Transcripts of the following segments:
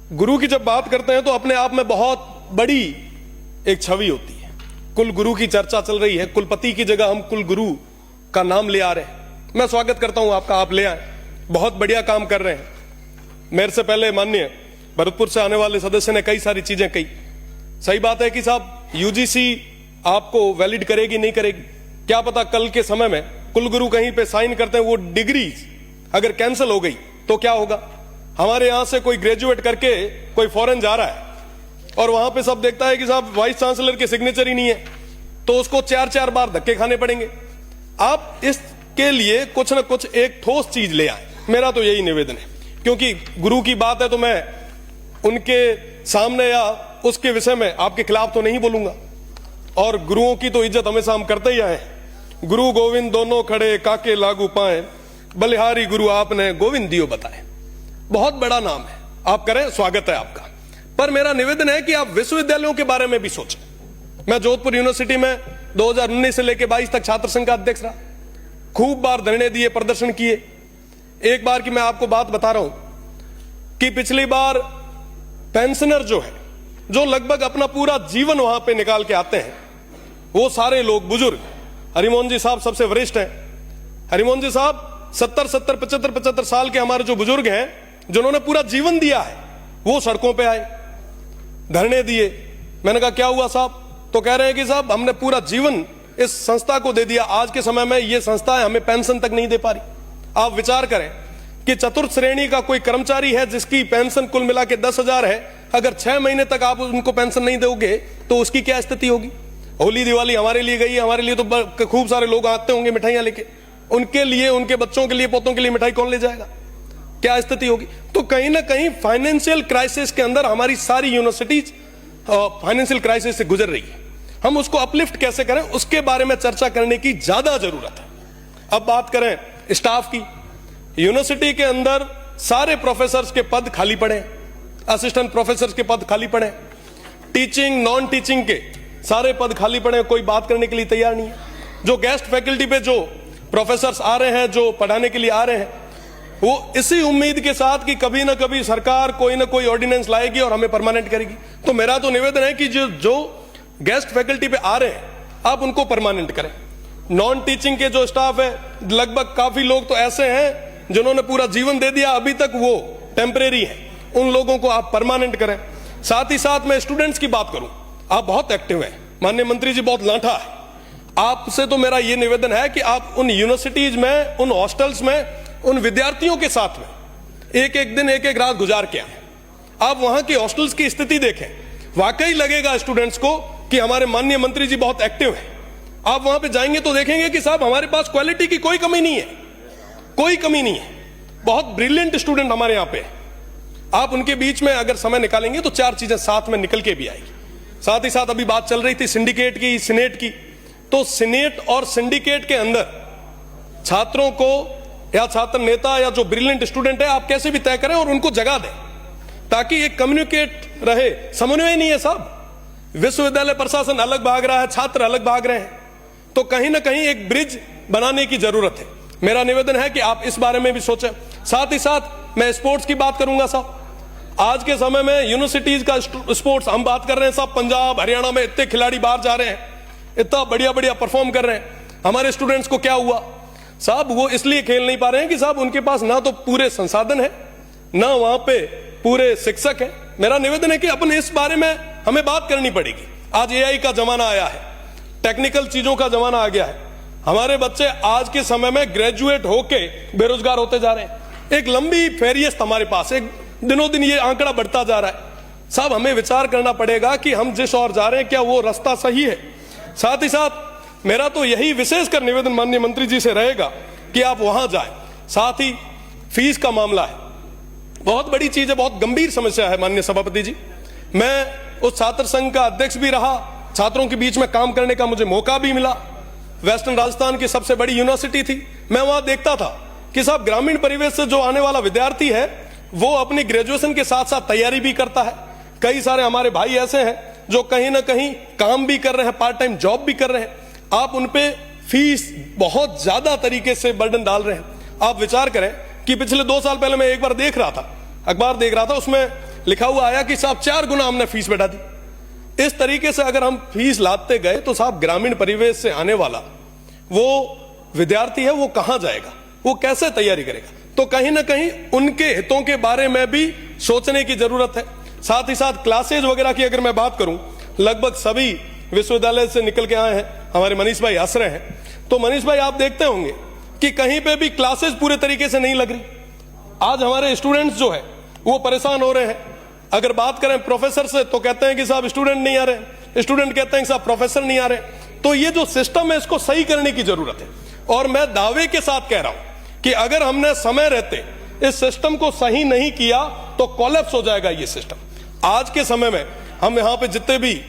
गुरु की जब बात करते हैं तो अपने आप में बहुत बड़ी एक छवि होती है। कुल गुरु की चर्चा चल रही है, कुलपति की जगह हम कुल गुरु का नाम ले आ रहे हैं। मैं स्वागत करता हूं आपका, आप ले आए, बहुत बढ़िया काम कर रहे हैं। मेरे से पहले माननीय भरतपुर से आने वाले सदस्य ने कई सारी चीजें कही। सही बात है कि साहब यूजीसी आपको वैलिड करेगी नहीं करेगी, क्या पता कल के समय में कुलगुरु कहीं पे साइन करते हैं, वो डिग्री अगर कैंसिल हो गई तो क्या होगा। हमारे यहां से कोई ग्रेजुएट करके कोई फॉरेन जा रहा है और वहां पे सब देखता है कि साहब वाइस चांसलर के सिग्नेचर ही नहीं है, तो उसको 4-4 बार धक्के खाने पड़ेंगे। आप इसके लिए कुछ ना कुछ एक ठोस चीज ले आए, मेरा तो यही निवेदन है। क्योंकि गुरु की बात है तो मैं उनके सामने या उसके विषय में आपके खिलाफ तो नहीं बोलूंगा, और गुरुओं की तो इज्जत हमेशा हम करते ही आए। गुरु गोविंद दोनों खड़े काके लागू पाए, बलिहारी गुरु आपने गोविंद दियो बताए। बहुत बड़ा नाम है, आप करें, स्वागत है आपका। पर मेरा निवेदन है कि आप विश्वविद्यालयों के बारे में भी सोचें। मैं जोधपुर यूनिवर्सिटी में 2019 से लेकर 22 तक छात्र संघ का अध्यक्ष रहा, खूब बार धरने दिए, प्रदर्शन किए। एक बार की मैं आपको बात बता रहा हूं कि पिछली बार पेंशनर जो है, जो लगभग अपना पूरा जीवन वहां पे निकाल के आते हैं, वो सारे लोग बुजुर्ग, हरिमोहन जी साहब सबसे वरिष्ठ हैं। हरिमोहन जी साहब 70, 75 साल के हमारे जो बुजुर्ग हैं, जिन्होंने पूरा जीवन दिया है, वो सड़कों पे आए, धरने दिए। मैंने कहा क्या हुआ साहब? तो कह रहे हैं कि साहब हमने पूरा जीवन इस संस्था को दे दिया, आज के समय में ये संस्था हमें पेंशन तक नहीं दे पा रही। आप विचार करें कि चतुर्थ श्रेणी का कोई कर्मचारी है जिसकी पेंशन कुल मिला के 10,000 है, अगर 6 महीने तक आप उनको पेंशन नहीं दोगे तो उसकी क्या स्थिति होगी। होली दिवाली हमारे लिए गई, हमारे लिए तो खूब सारे लोग आते होंगे मिठाइयां लेके, उनके लिए, उनके बच्चों के लिए, पोतों के लिए मिठाई कौन ले जाएगा, क्या स्थिति होगी। तो कहीं ना कहीं फाइनेंशियल क्राइसिस के अंदर हमारी सारी यूनिवर्सिटीज फाइनेंशियल क्राइसिस से गुजर रही है। हम उसको अपलिफ्ट कैसे करें, उसके बारे में चर्चा करने की ज्यादा जरूरत है। अब बात करें स्टाफ की, यूनिवर्सिटी के अंदर सारे प्रोफेसर्स के पद खाली पड़े, असिस्टेंट प्रोफेसर्स के पद खाली पड़े, टीचिंग नॉन टीचिंग के सारे पद खाली पड़े, कोई बात करने के लिए तैयार नहीं है। जो गेस्ट फैकल्टी पे जो प्रोफेसर्स आ रहे हैं, जो पढ़ाने के लिए आ रहे हैं, वो इसी उम्मीद के साथ कि कभी ना कभी सरकार कोई ना कोई ऑर्डिनेंस लाएगी और हमें परमानेंट करेगी। तो मेरा तो निवेदन है कि जो गेस्ट फैकल्टी पे आ रहे हैं, आप उनको परमानेंट करें। नॉन टीचिंग के जो स्टाफ है, लगभग काफी लोग तो ऐसे हैं जिन्होंने पूरा जीवन दे दिया, अभी तक वो टेम्परेरी है, उन लोगों को आप परमानेंट करें। साथ ही साथ मैं स्टूडेंट्स की बात करूं, आप बहुत एक्टिव हैं, माननीय मंत्री जी बहुत लांठा है। आपसे तो मेरा ये निवेदन है कि आप उन यूनिवर्सिटीज में, उन हॉस्टल्स में, उन विद्यार्थियों के साथ में एक एक दिन, एक एक रात गुजार के आए। आप वहां के हॉस्टल्स की स्थिति देखें, वाकई लगेगा स्टूडेंट्स को कि हमारे माननीय मंत्री जी बहुत एक्टिव हैं। आप वहां पे जाएंगे तो देखेंगे कि साहब हमारे पास क्वालिटी की कोई कमी नहीं है, कोई कमी नहीं है। बहुत ब्रिलियंट स्टूडेंट हमारे यहां पे। आप उनके बीच में अगर समय निकालेंगे तो 4 चीजें साथ में निकल के भी आएगी। साथ ही साथ अभी बात चल रही थी सिंडिकेट की, सीनेट की, तो सीनेट और सिंडिकेट के अंदर छात्रों को या छात्र नेता या जो ब्रिलियंट स्टूडेंट है, आप कैसे भी तय करें और उनको जगह दें, ताकि एक कम्युनिकेट रहे। समन्वय नहीं है साहब, विश्वविद्यालय प्रशासन अलग भाग रहा है, छात्र अलग भाग रहे हैं, तो कहीं ना कहीं एक ब्रिज बनाने की जरूरत है। मेरा निवेदन है कि आप इस बारे में भी सोचें। साथ ही साथ मैं स्पोर्ट्स की बात करूंगा साहब। आज के समय में यूनिवर्सिटीज का स्पोर्ट्स हम बात कर रहे हैं साहब, पंजाब हरियाणा में इतने खिलाड़ी बाहर जा रहे हैं, इतना बढ़िया बढ़िया परफॉर्म कर रहे हैं। हमारे स्टूडेंट्स को क्या हुआ साहब? वो इसलिए खेल नहीं पा रहे हैं कि साहब उनके पास ना तो पूरे संसाधन है, ना वहां पे पूरे शिक्षक है। मेरा निवेदन है कि अपन इस बारे में हमें बात करनी पड़ेगी। आज एआई का जमाना आया है, टेक्निकल चीजों का जमाना आ गया है। हमारे बच्चे आज के समय में ग्रेजुएट होके बेरोजगार होते जा रहे हैं। एक लंबी फेरियस्त हमारे पास, एक दिनों दिन ये आंकड़ा बढ़ता जा रहा है। साहब हमें विचार करना पड़ेगा कि हम जिस ओर जा रहे हैं, क्या वो रास्ता सही है। साथ ही साथ मेरा तो यही विशेषकर निवेदन माननीय मंत्री जी से रहेगा कि आप वहां जाएं। साथ ही फीस का मामला है, बहुत बड़ी चीज है, बहुत गंभीर समस्या है माननीय सभापति जी। मैं उस छात्र संघ का अध्यक्ष भी रहा, छात्रों के बीच में काम करने का मुझे मौका भी मिला। वेस्टर्न राजस्थान की सबसे बड़ी यूनिवर्सिटी थी, मैं वहां देखता था कि साहब ग्रामीण परिवेश से जो आने वाला विद्यार्थी है, वो अपनी ग्रेजुएशन के साथ साथ तैयारी भी करता है। कई सारे हमारे भाई ऐसे हैं जो कहीं ना कहीं काम भी कर रहे हैं, पार्ट टाइम जॉब भी कर रहे हैं। आप उनपे फीस बहुत ज्यादा तरीके से बर्डन डाल रहे हैं। आप विचार करें कि पिछले 2 साल पहले मैं एक बार देख रहा था, अखबार देख रहा था, उसमें लिखा हुआ आया कि साहब 4 गुना हमने फीस बढ़ा दी। इस तरीके से अगर हम फीस लाते गए तो साहब ग्रामीण परिवेश से आने वाला वो विद्यार्थी है वो कहां जाएगा, वो कैसे तैयारी करेगा? तो कहीं ना कहीं उनके हितों के बारे में भी सोचने की जरूरत है। साथ ही साथ क्लासेज वगैरह की अगर मैं बात करूं, लगभग सभी विश्वविद्यालय से निकल के आए हैं, हमारे मनीष भाई हंस रहे हैं। तो मनीष भाई आप देखते होंगे कि कहीं पे भी क्लासेस पूरे तरीके से नहीं लग रही। आज हमारे स्टूडेंट्स जो है वो परेशान हो रहे हैं। अगर बात करें प्रोफेसर से तो कहते हैं कि साहब स्टूडेंट नहीं आ रहे, स्टूडेंट कहते हैं कि साहब प्रोफेसर नहीं आ रहे। तो ये जो सिस्टम है इसको सही करने की जरूरत है। और मैं दावे के साथ कह रहा हूं कि अगर हमने समय रहते इस सिस्टम को सही नहीं किया तो कोलैप्स हो जाएगा ये सिस्टम। आज के समय में हम यहां पे जितने भी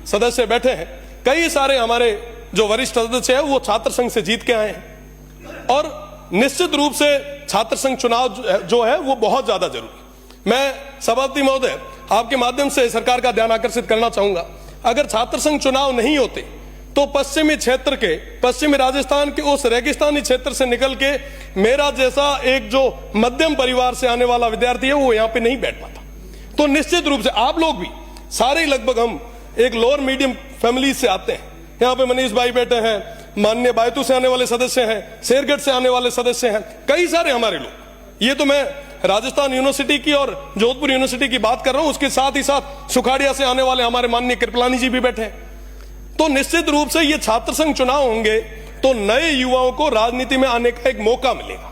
सदस्य बैठे हैं, कई सारे हमारे जो वरिष्ठ सदस्य हैं वो छात्र संघ से जीत के आए हैं और निश्चित रूप से छात्र संघ चुनाव जो है वो बहुत ज्यादा जरूरी। मैं सभापति महोदय आपके माध्यम से सरकार का ध्यान आकर्षित करना चाहूंगा, अगर छात्र संघ चुनाव नहीं होते तो पश्चिमी क्षेत्र के, पश्चिमी राजस्थान के उस रेगिस्तानी क्षेत्र से निकल के मेरा जैसा एक जो मध्यम परिवार से आने वाला विद्यार्थी है वो यहां पे नहीं बैठ पाता। तो निश्चित रूप से आप लोग भी सारे लगभग हम एक लोअर मीडियम फैमिली से आते हैं। यहाँ पे मनीष भाई बैठे हैं, माननीय बायतू से आने वाले सदस्य हैं, शेरगढ़ से आने वाले सदस्य हैं, कई सारे हमारे लोग। ये तो मैं राजस्थान यूनिवर्सिटी की और जोधपुर यूनिवर्सिटी की बात कर रहा हूं, उसके साथ ही साथ सुखाड़िया से आने वाले हमारे माननीय कृपलानी जी भी बैठे हैं। तो निश्चित रूप से ये छात्र संघ चुनाव होंगे तो नए युवाओं को राजनीति में आने का एक मौका मिलेगा।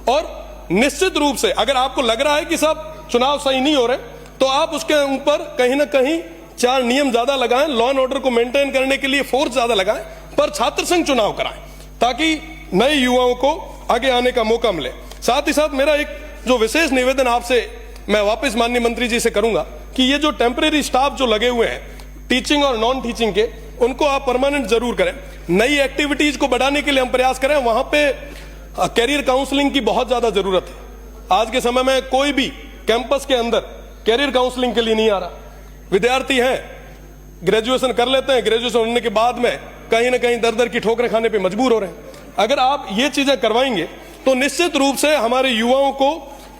और निश्चित रूप से अगर आपको लग रहा है कि साहब चुनाव सही नहीं हो रहे तो आप उसके ऊपर कहीं ना कहीं 4 नियम ज्यादा लगाएं, लॉ एंड ऑर्डर को मेंटेन करने के लिए फोर्स ज्यादा लगाएं, पर छात्र संघ चुनाव कराएं ताकि नए युवाओं को आगे आने का मौका मिले। साथ ही साथ मेरा एक जो विशेष निवेदन आपसे मैं वापस माननीय मंत्री जी से करूंगा कि ये जो टेम्परेरी स्टाफ जो लगे हुए हैं टीचिंग और नॉन टीचिंग के, उनको आप परमानेंट जरूर करें। नई एक्टिविटीज को बढ़ाने के लिए हम प्रयास करें। वहां पे कैरियर काउंसलिंग की बहुत ज्यादा जरूरत है। आज के समय में कोई भी कैंपस के अंदर कैरियर काउंसलिंग के लिए नहीं आ रहा। विद्यार्थी हैं, ग्रेजुएशन कर लेते हैं, ग्रेजुएशन होने के बाद में कहीं ना कहीं दर दर की ठोकरें खाने पे मजबूर हो रहे हैं। अगर आप ये चीजें करवाएंगे तो निश्चित रूप से हमारे युवाओं को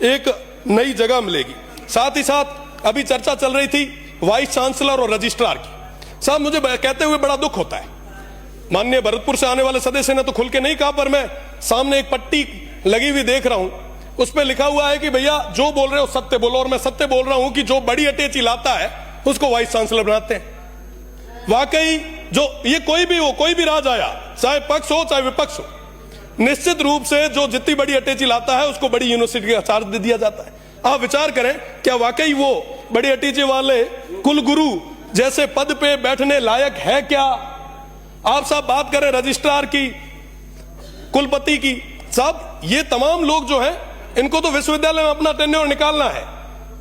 एक नई जगह मिलेगी। साथ ही साथ अभी चर्चा चल रही थी वाइस चांसलर और रजिस्ट्रार की। साहब मुझे कहते हुए बड़ा दुख होता है, माननीय भरतपुर से आने वाले सदस्य ने तो खुल के नहीं कहा, पर मैं सामने एक पट्टी लगी हुई देख रहा हूं, उस पर लिखा हुआ है कि भैया जो बोल रहे हो सत्य बोलो। और मैं सत्य बोल रहा हूं कि जो बड़ी अटैची लाता है उसको वाइस चांसलर बनाते हैं। वाकई जो ये कोई भी हो, कोई भी राज आया, चाहे पक्ष हो चाहे विपक्ष हो, निश्चित रूप से जो जितनी बड़ी अटैची लाता है उसको बड़ी यूनिवर्सिटी का चार्ज दे दिया जाता है। आप विचार करें, क्या वाकई वो बड़ी अटैची वाले कुलगुरु जैसे पद पे बैठने लायक है क्या? आप साहब बात करें रजिस्ट्रार की, कुलपति की, साहब ये तमाम लोग जो हैं इनको तो विश्वविद्यालय में अपना टेन्योर निकालना है।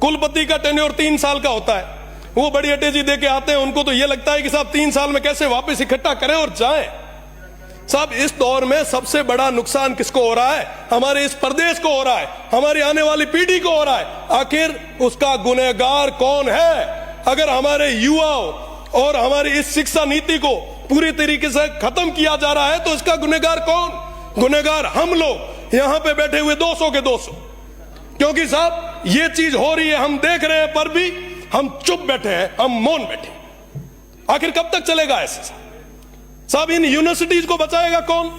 कुलपति का टेन्योर 3 साल का होता है, वो बड़ी अटैची दे के आते हैं, उनको तो ये लगता है कि साहब 3 साल में कैसे वापस इकट्ठा करें और जाएं। साहब इस दौर में सबसे बड़ा नुकसान किसको हो रहा है? हमारे इस प्रदेश को हो रहा है, हमारी आने वाली पीढ़ी को हो रहा है। आखिर उसका गुनहगार कौन है? अगर हमारे युवाओं और हमारी इस शिक्षा नीति को पूरी तरीके से खत्म किया जा रहा है तो इसका गुनहगार कौन? गुनहगार हम लोग यहां पे बैठे हुए 200 के 200। क्योंकि साहब ये चीज हो रही है, हम देख रहे हैं, पर भी हम चुप बैठे हैं, हम मौन बैठे। आखिर कब तक चलेगा ऐसे? साहब इन यूनिवर्सिटीज को बचाएगा कौन?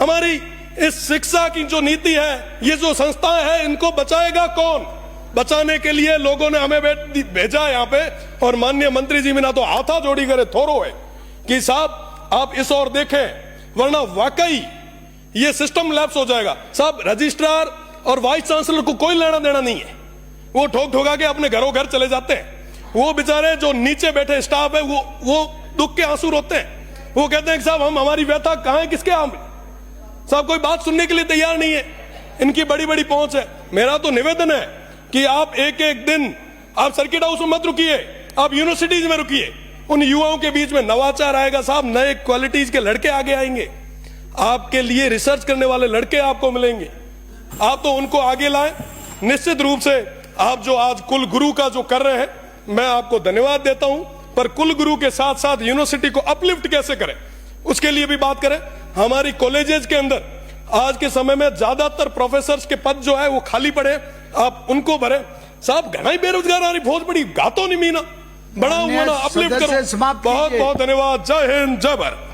हमारी इस शिक्षा की जो नीति है, ये जो संस्थाएं हैं, इनको बचाएगा कौन? बचाने के लिए लोगों ने हमें भेजा यहाँ पे, और माननीय मंत्री जी बिना तो हाथा जोड़ी करे थोरो है कि साहब आप इस ओर देखें, वरना वाकई ये सिस्टम लैप्स हो जाएगा। साहब रजिस्ट्रार और वाइस चांसलर को कोई लेना देना नहीं है, वो ठोक ठोका के अपने घरों घर चले जाते हैं। वो बेचारे जो नीचे बैठे स्टाफ है वो दुख के आंसू रोते हैं। वो कहते हैं कि साहब हम हमारी व्यथा कहां है, किसके आम? साहब कोई बात सुनने के लिए तैयार नहीं है। इनकी बड़ी बड़ी पहुंच है। मेरा तो निवेदन है कि आप एक एक दिन आप सर्किट हाउस में मत रुकिए, आप यूनिवर्सिटीज में रुकिए। उन युवाओं के बीच में नवाचार आएगा साहब, नए क्वालिटीज के लड़के आगे आएंगे, आपके लिए रिसर्च करने वाले लड़के आपको मिलेंगे। आप तो उनको आगे लाएं। निश्चित रूप से आप जो आज कुल गुरु का जो कर रहे हैं, मैं आपको धन्यवाद देता हूं, पर कुल गुरु के साथ साथ यूनिवर्सिटी को अपलिफ्ट कैसे करें उसके लिए भी बात करें। हमारी कॉलेजेस के अंदर आज के समय में ज्यादातर प्रोफेसर्स के पद जो है वो खाली पड़े, आप उनको भरें। साहब घना ही बेरोजगार आ रही फौज बड़ी गातो नहीं मीना बड़ा हुआ ना अपलिफ्ट सदस्य करो। समाप्त बहुत कीजिए। बहुत धन्यवाद। जय हिंद जय भारत।